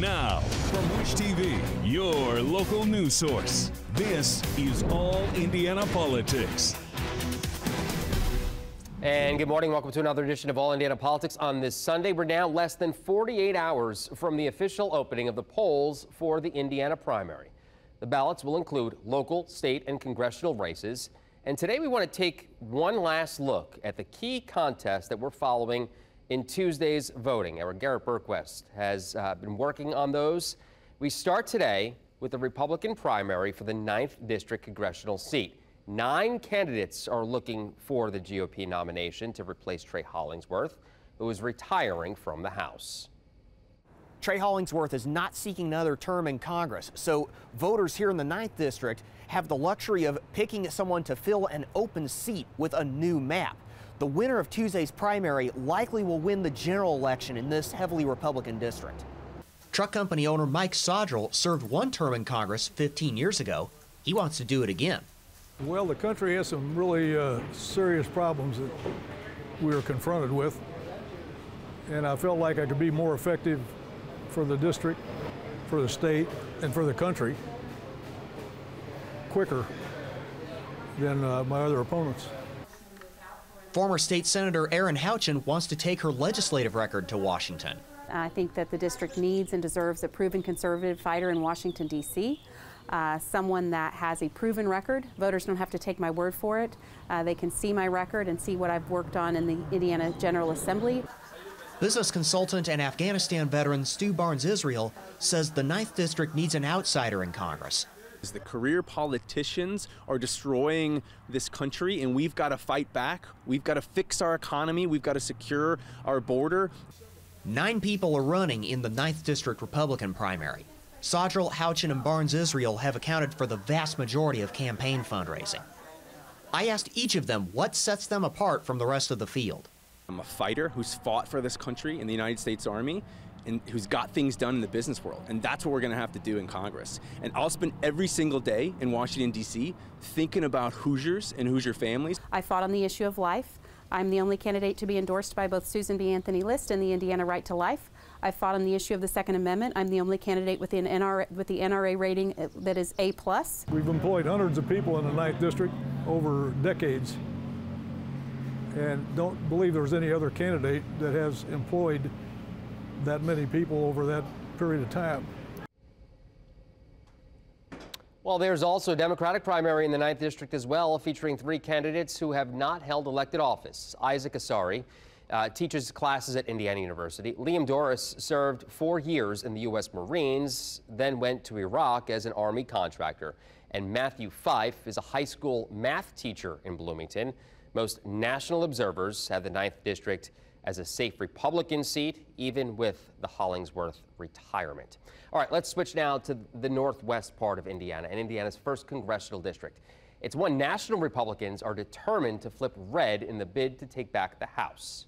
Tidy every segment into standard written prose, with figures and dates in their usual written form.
Now, from Wish TV, your local news source, this is All Indiana Politics. And good morning. Welcome to another edition of All Indiana Politics on this Sunday. We're now less than 48 hours from the official opening of the polls for the Indiana primary. The ballots will include local, state, and congressional races. And today we want to take one last look at the key contests that we're following in Tuesday's voting. Our Garrett Berquist has been working on those. We start today with the Republican primary for the 9th District congressional seat. 9 candidates are looking for the GOP nomination to replace Trey Hollingsworth, who is retiring from the House. Trey Hollingsworth is not seeking another term in Congress, so voters here in the 9th District have the luxury of picking someone to fill an open seat with a new map. The winner of Tuesday's primary likely will win the general election in this heavily Republican district. Truck company owner Mike Sodrell served one term in Congress 15 years ago. He wants to do it again. Well, the country has some really serious problems that we are confronted with, and I felt like I could be more effective for the district, for the state, and for the country quicker than my other opponents. Former State Senator Erin Houchin wants to take her legislative record to Washington. I think that the district needs and deserves a proven conservative fighter in Washington, D.C., someone that has a proven record. Voters don't have to take my word for it. They can see my record and see what I've worked on in the Indiana General Assembly. Business consultant and Afghanistan veteran Stu Barnes-Israel says the 9th District needs an outsider in Congress. The career politicians are destroying this country, and we've got to fight back. We've got to fix our economy. We've got to secure our border. 9 people are running in the 9th District Republican primary. Sodrell, Houchin, and Barnes-Israel have accounted for the vast majority of campaign fundraising. I asked each of them what sets them apart from the rest of the field. I'm a fighter who's fought for this country in the United States Army and who's got things done in the business world. And that's what we're going to have to do in Congress. And I'll spend every single day in Washington, D.C. thinking about Hoosiers and Hoosier families. I fought on the issue of life. I'm the only candidate to be endorsed by both Susan B. Anthony List and the Indiana Right to Life. I fought on the issue of the Second Amendment. I'm the only candidate with the NRA rating that is A+. We've employed hundreds of people in the 9th District over decades, and don't believe there's any other candidate that has employed that many people over that period of time. Well, there's also a Democratic primary in the 9th District as well, featuring 3 candidates who have not held elected office. Isaac Asari teaches classes at Indiana University. Liam Doris served 4 years in the U.S. Marines, then went to Iraq as an Army contractor. And Matthew Fife is a high school math teacher in Bloomington. Most national observers have the 9th District as a safe Republican seat, even with the Hollingsworth retirement. All right, let's switch now to the northwest part of Indiana and Indiana's 1st congressional district. It's one national Republicans are determined to flip red in the bid to take back the House.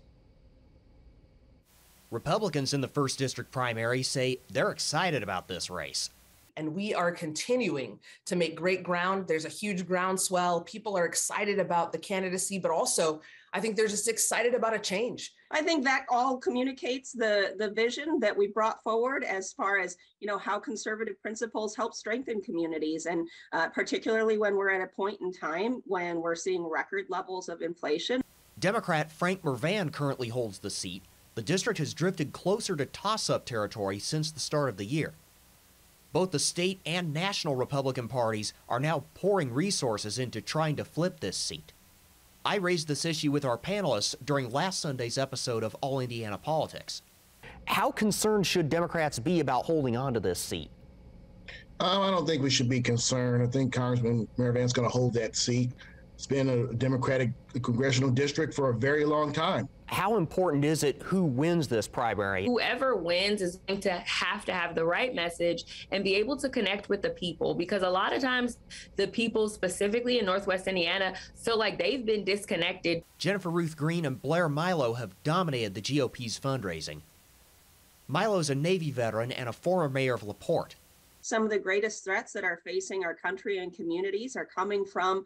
Republicans in the 1st District primary say they're excited about this race. And we are continuing to make great ground. There's a huge groundswell. People are excited about the candidacy, but also I think they're just excited about a change. I think that all communicates the vision that we brought forward as far as, how conservative principles help strengthen communities. And particularly when we're at a point in time when we're seeing record levels of inflation. Democrat Frank Mervan currently holds the seat. The district has drifted closer to toss-up territory since the start of the year. Both the state and national Republican parties are now pouring resources into trying to flip this seat. I raised this issue with our panelists during last Sunday's episode of All Indiana Politics. How concerned should Democrats be about holding on to this seat? I don't think we should be concerned. I think Congressman Mervan's going to hold that seat. It's been a Democratic congressional district for a very long time. How important is it who wins this primary? Whoever wins is going to have the right message and be able to connect with the people, because a lot of times the people specifically in Northwest Indiana feel like they've been disconnected. Jennifer Ruth Green and Blair Milo have dominated the GOP's fundraising. Milo's a Navy veteran and a former mayor of LaPorte. Some of the greatest threats that are facing our country and communities are coming from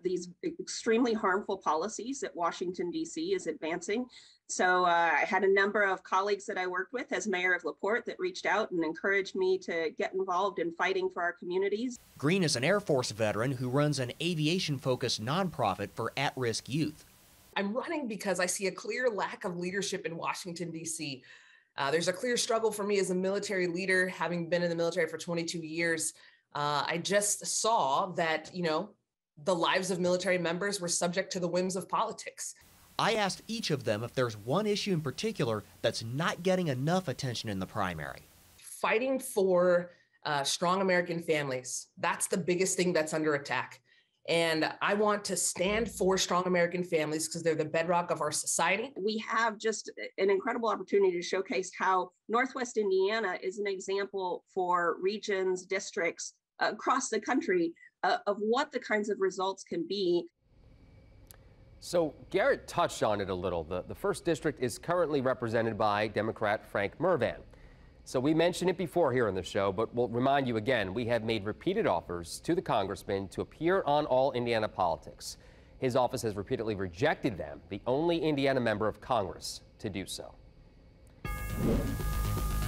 these extremely harmful policies that Washington, D.C. is advancing. So I had a number of colleagues that I worked with as mayor of LaPorte that reached out and encouraged me to get involved in fighting for our communities. Green is an Air Force veteran who runs an aviation-focused nonprofit for at-risk youth. I'm running because I see a clear lack of leadership in Washington, D.C. There's a clear struggle for me as a military leader, having been in the military for 22 years. I just saw that, the lives of military members were subject to the whims of politics. I asked each of them if there's one issue in particular that's not getting enough attention in the primary. Fighting for strong American families, that's the biggest thing that's under attack. And I want to stand for strong American families because they're the bedrock of our society. We have just an incredible opportunity to showcase how Northwest Indiana is an example for regions, districts across the country of what the kinds of results can be. So Garrett touched on it a little. The first district is currently represented by Democrat Frank Mervan. So we mentioned it before here on the show, but we'll remind you again, we have made repeated offers to the congressman to appear on All Indiana Politics. His office has repeatedly rejected them, the only Indiana member of Congress to do so.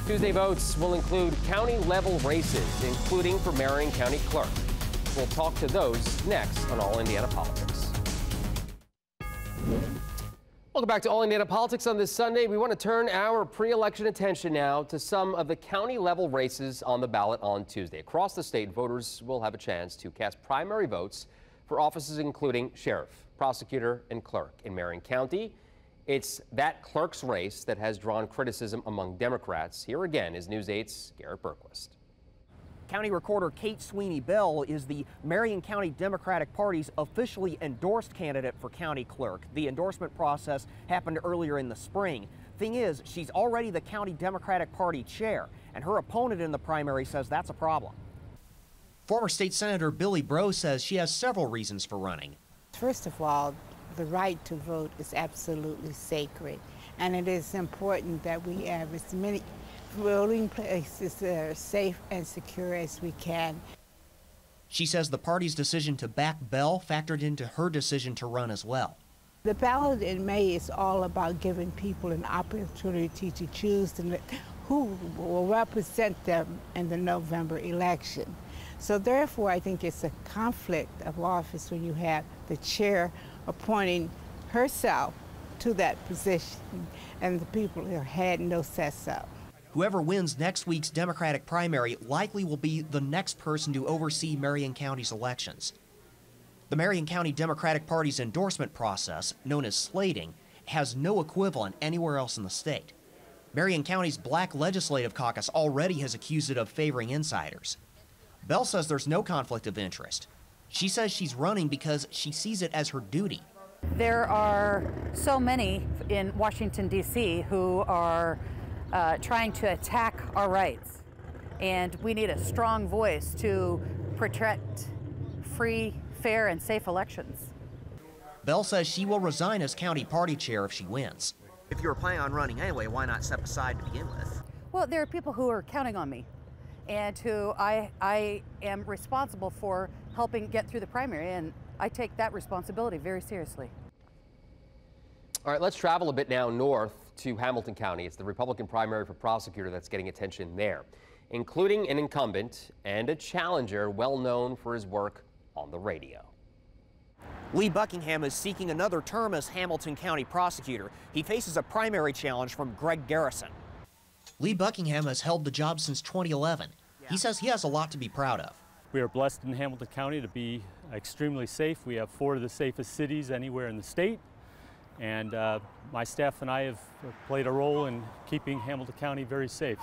Tuesday votes will include county-level races, including for Marion County Clerk. We'll talk to those next on All Indiana Politics. Welcome back to All Indiana Politics on this Sunday. We want to turn our pre-election attention now to some of the county-level races on the ballot on Tuesday. Across the state, voters will have a chance to cast primary votes for offices including sheriff, prosecutor, and clerk. In Marion County, it's that clerk's race that has drawn criticism among Democrats. Here again is News 8's Garrett Berquist. County Recorder Kate Sweeney Bell is the Marion County Democratic Party's officially endorsed candidate for county clerk. The endorsement process happened earlier in the spring. Thing is, she's already the County Democratic Party chair, and her opponent in the primary says that's a problem. Former State Senator Billy Breaux says she has several reasons for running. First of all, the right to vote is absolutely sacred, and it is important that we have as many voting places that are safe and secure as we can. She says the party's decision to back Bell factored into her decision to run as well. The ballot in May is all about giving people an opportunity to choose who will represent them in the November election. So therefore, I think it's a conflict of office when you have the chair appointing herself to that position and the people who had no say so. Whoever wins next week's Democratic primary likely will be the next person to oversee Marion County's elections. The Marion County Democratic Party's endorsement process, known as slating, has no equivalent anywhere else in the state. Marion County's Black Legislative Caucus already has accused it of favoring insiders. Bell says there's no conflict of interest. She says she's running because she sees it as her duty. There are so many in Washington, D.C. who are trying to attack our rights, and we need a strong voice to protect free, fair, and safe elections. Bell says she will resign as county party chair if she wins. If you were planning on running anyway, why not step aside to begin with? Well, there are people who are counting on me and who I am responsible for helping get through the primary, and I take that responsibility very seriously. All right, let's travel a bit now north to Hamilton County. It's the Republican primary for prosecutor that's getting attention there, including an incumbent and a challenger well known for his work on the radio. Lee Buckingham is seeking another term as Hamilton County prosecutor. He faces a primary challenge from Greg Garrison. Lee Buckingham has held the job since 2011. He says he has a lot to be proud of. We are blessed in Hamilton County to be extremely safe. We have 4 of the safest cities anywhere in the state. And my staff and I have played a role in keeping Hamilton County very safe.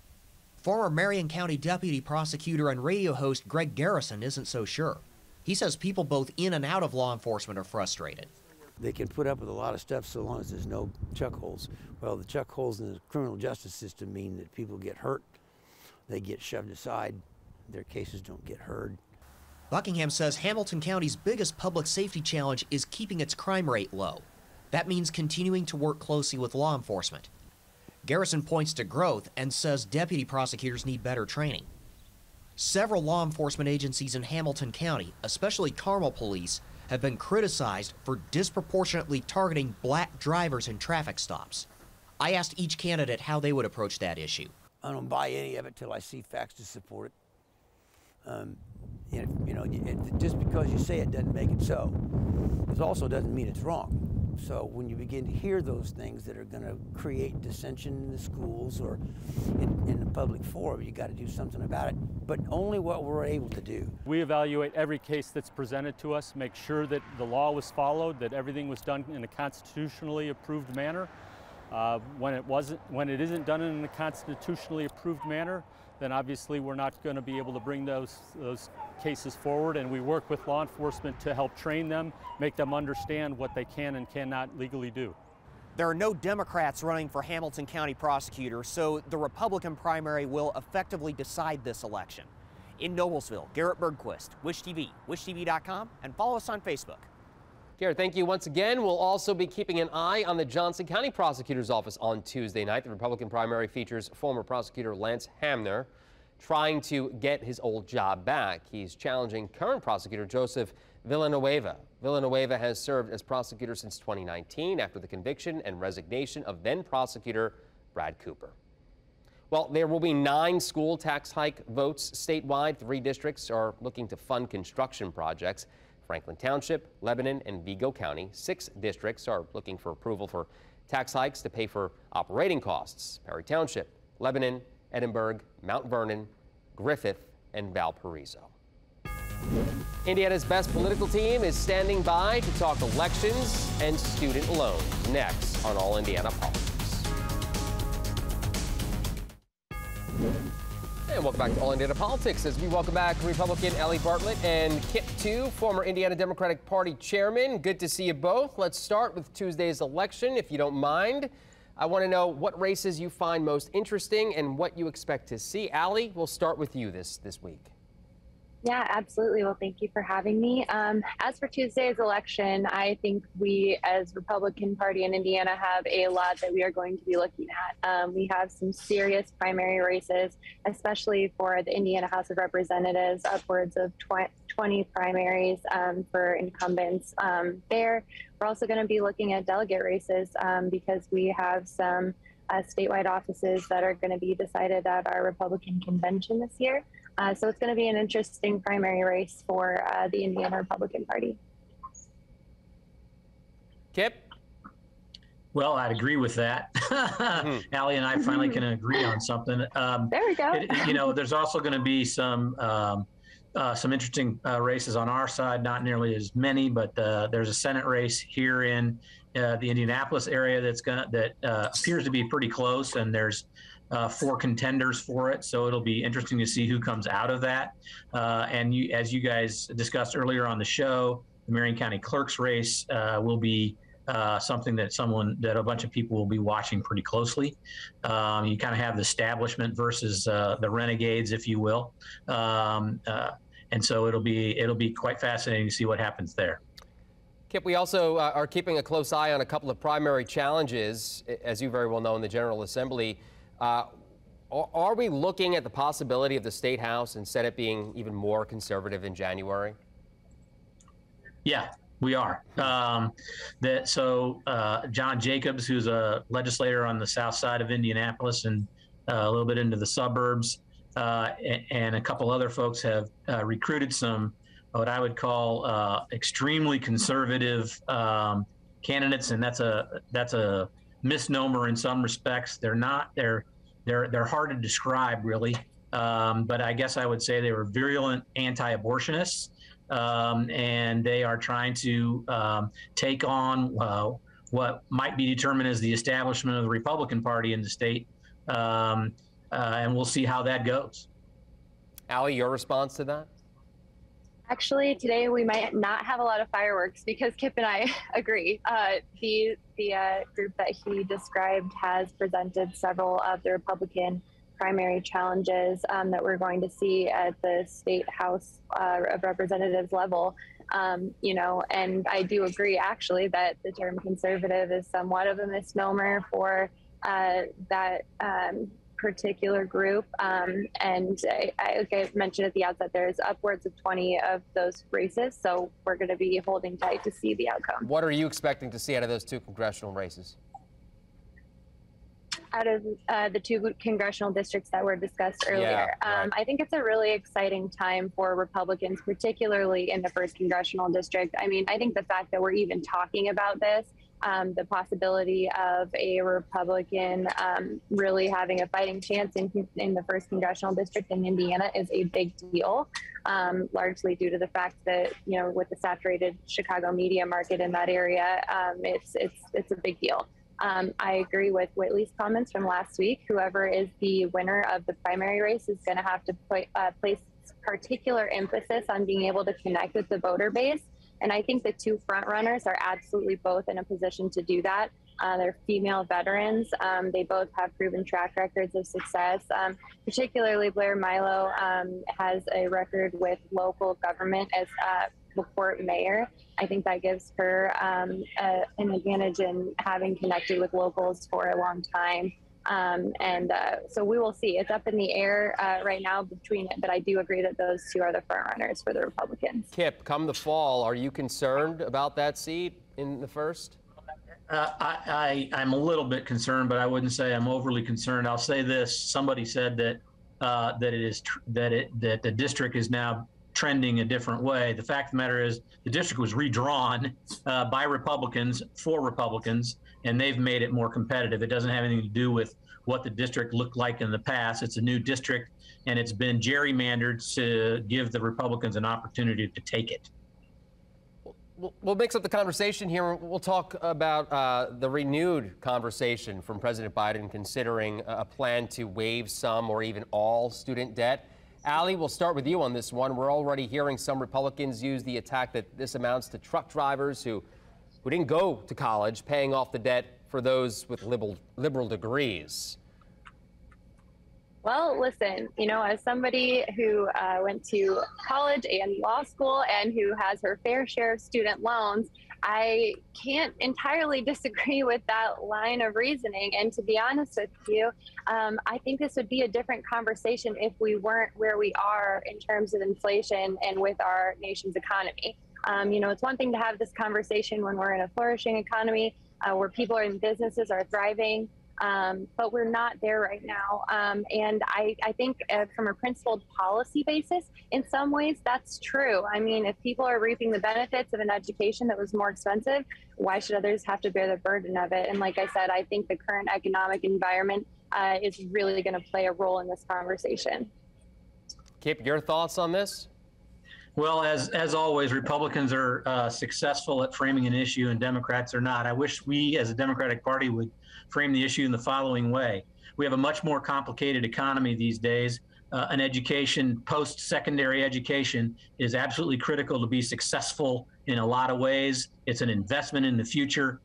Former Marion County Deputy Prosecutor and radio host Greg Garrison isn't so sure. He says people both in and out of law enforcement are frustrated. They can put up with a lot of stuff so long as there's no chuck holes. Well, the chuck holes in the criminal justice system mean that people get hurt, they get shoved aside, their cases don't get heard. Buckingham says Hamilton County's biggest public safety challenge is keeping its crime rate low. That means continuing to work closely with law enforcement. Garrison points to growth and says deputy prosecutors need better training. Several law enforcement agencies in Hamilton County, especially Carmel Police, have been criticized for disproportionately targeting black drivers in traffic stops. I asked each candidate how they would approach that issue. I don't buy any of it till I see facts to support it. Just because you say it doesn't make it so. It also doesn't mean it's wrong. So when you begin to hear those things that are going to create dissension in the schools or in the public forum, you got to do something about it, but only what we're able to do. We evaluate every case that's presented to us, make sure that the law was followed, that everything was done in a constitutionally approved manner. When it isn't done in a constitutionally approved manner, then obviously we're not going to be able to bring those cases forward, and we work with law enforcement to help train them, make them understand what they can and cannot legally do. There are no Democrats running for Hamilton County prosecutor, so the Republican primary will effectively decide this election. In Noblesville, Garrett Bergquist, Wish TV, wishtv.com, and follow us on Facebook. Garrett, thank you once again. We'll also be keeping an eye on the Johnson County Prosecutor's Office on Tuesday night. The Republican primary features former prosecutor Lance Hamner trying to get his old job back. He's challenging current prosecutor Joseph Villanueva. Villanueva has served as prosecutor since 2019 after the conviction and resignation of then prosecutor Brad Cooper. Well, there will be 9 school tax hike votes statewide. 3 districts are looking to fund construction projects. Franklin Township, Lebanon, and Vigo County. 6 districts are looking for approval for tax hikes to pay for operating costs. Perry Township, Lebanon, Edinburgh, Mount Vernon, Griffith, and Valparaiso. Indiana's best political team is standing by to talk elections and student loans. Next on All Indiana Politics. And welcome back to All Indiana Politics as we welcome back Republican Ellie Bartlett and Kip Tu, former Indiana Democratic Party chairman. Good to see you both. Let's start with Tuesday's election, if you don't mind. I want to know what races you find most interesting and what you expect to see. Allie, we'll start with you this week. Yeah, absolutely. Well, thank you for having me. As for Tuesday's election, I think we as Republican Party in Indiana have a lot that we are going to be looking at. We have some serious primary races, especially for the Indiana House of Representatives, upwards of 20 primaries for incumbents there. We're also going to be looking at delegate races because we have some statewide offices that are going to be decided at our Republican convention this year. So it's going to be an interesting primary race for the Indiana Republican Party. Kip? Well, I'd agree with that. Allie and I finally can agree on something. There we go. There's also going to be some interesting races on our side, not nearly as many, but there's a Senate race here in the Indianapolis area that appears to be pretty close, and there's 4 contenders for it, so it'll be interesting to see who comes out of that. As you guys discussed earlier on the show, the Marion County Clerk's race will be something that a bunch of people will be watching pretty closely. You kind of have the establishment versus the renegades, if you will, and so it'll be quite fascinating to see what happens there. Kip, we also are keeping a close eye on a couple of primary challenges, as you very well know, in the General Assembly. Are we looking at the possibility of the State House and Senate being even more conservative in January? Yeah, we are. John Jacobs, who's a legislator on the south side of Indianapolis and a little bit into the suburbs, and a couple other folks have recruited some what I would call extremely conservative candidates, and that's a misnomer in some respects. They're not. They're hard to describe, really. But I guess I would say they were virulent anti-abortionists, and they are trying to take on what might be determined as the establishment of the Republican Party in the state, and we'll see how that goes. Allie, your response to that? Actually, today we might not have a lot of fireworks because Kip and I agree. The group that he described has presented several of the Republican primary challenges that we're going to see at the State House of Representatives level. And I do agree, actually, that the term conservative is somewhat of a misnomer for that particular group. And I mentioned at the outset, there's upwards of 20 of those races, so we're going to be holding tight to see the outcome. What are you expecting to see out of those 2 congressional races? out of the two congressional districts that were discussed earlier. Yeah, right. I think it's a really exciting time for Republicans, particularly in the 1st congressional district. I mean, I think the fact that we're even talking about this, the possibility of a Republican really having a fighting chance in the 1st congressional district in Indiana is a big deal, largely due to the fact that, you know, with the saturated Chicago media market in that area, it's a big deal. I agree with Whitley's comments from last week. Whoever is the winner of the primary race is going to have to place particular emphasis on being able to connect with the voter base. And I think the two front runners are absolutely both in a position to do that. They're female veterans. They both have proven track records of success. Particularly Blair Milo has a record with local government as LaPorte mayor. I think that gives her an advantage in having connected with locals for a long time. So we will see. It's up in the air right now between it, but I do agree that those two are the front runners for the Republicans. Kip, come the fall, are you concerned about that seat in the 1st? I'm a little bit concerned, but I wouldn't say I'm overly concerned. I'll say this: somebody said that that the district is now trending a different way. The fact of the matter is, the district was redrawn by Republicans for Republicans, and they've made it more competitive. It doesn't have anything to do with what the district looked like in the past. It's a new district, and it's been gerrymandered to give the Republicans an opportunity to take it. We'll mix up the conversation here. We'll talk about the renewed conversation from President Biden considering a plan to waive some or even all student debt. Allie, we'll start with you on this one. We're already hearing some Republicans use the attack that this amounts to truck drivers who didn't go to college paying off the debt for those with liberal degrees. Well, listen, you know, as somebody who went to college and law school and who has her fair share of student loans, I can't entirely disagree with that line of reasoning. And to be honest with you, I think this would be a different conversation if we weren't where we are in terms of inflation and with our nation's economy. You know, it's one thing to have this conversation when we're in a flourishing economy where people and businesses are thriving. But we're not there right now. And I think from a principled policy basis, in some ways that's true. I mean, if people are reaping the benefits of an education that was more expensive, why should others have to bear the burden of it? And like I said, I think the current economic environment is really going to play a role in this conversation. Kip, your thoughts on this? Well, as always, Republicans are successful at framing an issue and Democrats are not. I wish we as a Democratic Party would frame the issue in the following way. We have a much more complicated economy these days. An education, post-secondary education, is absolutely critical to be successful in a lot of ways. It's an investment in the future.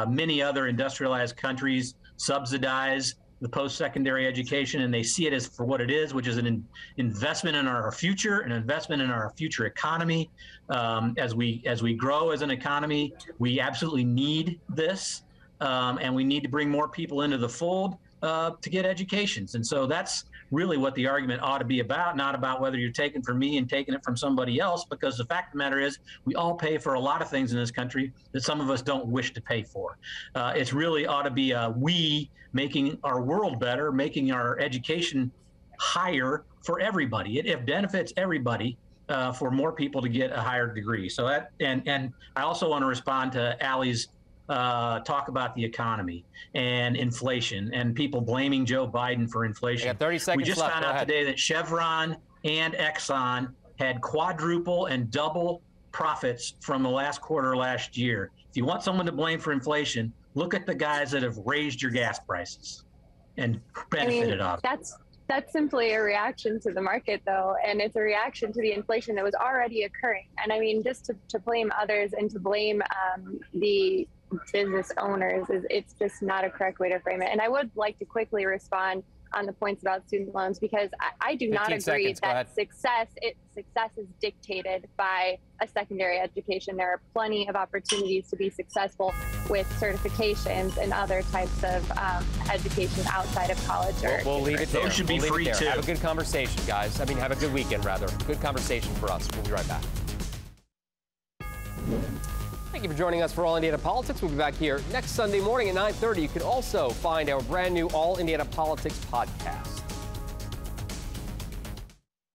Many other industrialized countries subsidize the post-secondary education, and they see it as for what it is, which is an investment in our future, an investment in our future economy. As we grow as an economy, we absolutely need this, and we need to bring more people into the fold to get educations. And so that's really what the argument ought to be about, not about whether you're taking from me and taking it from somebody else, because the fact of the matter is we all pay for a lot of things in this country that some of us don't wish to pay for. It's really ought to be we making our world better, making our education higher for everybody. It benefits everybody for more people to get a higher degree. So that, and I also want to respond to Allie's talk about the economy and inflation and people blaming Joe Biden for inflation. 30 seconds we just left. found out today that Chevron and Exxon had quadruple and double profits from the last quarter last year. If you want someone to blame for inflation, look at the guys that have raised your gas prices and benefited off. That's simply a reaction to the market, though, and it's a reaction to the inflation that was already occurring. And I mean, just to blame others and to blame the business owners it's just not a correct way to frame it. And I would like to quickly respond on the points about student loans, because I do not agree that success is dictated by a secondary education. There are plenty of opportunities to be successful with certifications and other types of education outside of college. We'll leave it there. Those should be free too. Have a good conversation, guys. I mean, have a good weekend, rather. Good conversation for us. We'll be right back. Thank you for joining us for All Indiana Politics. We'll be back here next Sunday morning at 9:30. You can also find our brand new All Indiana Politics podcast.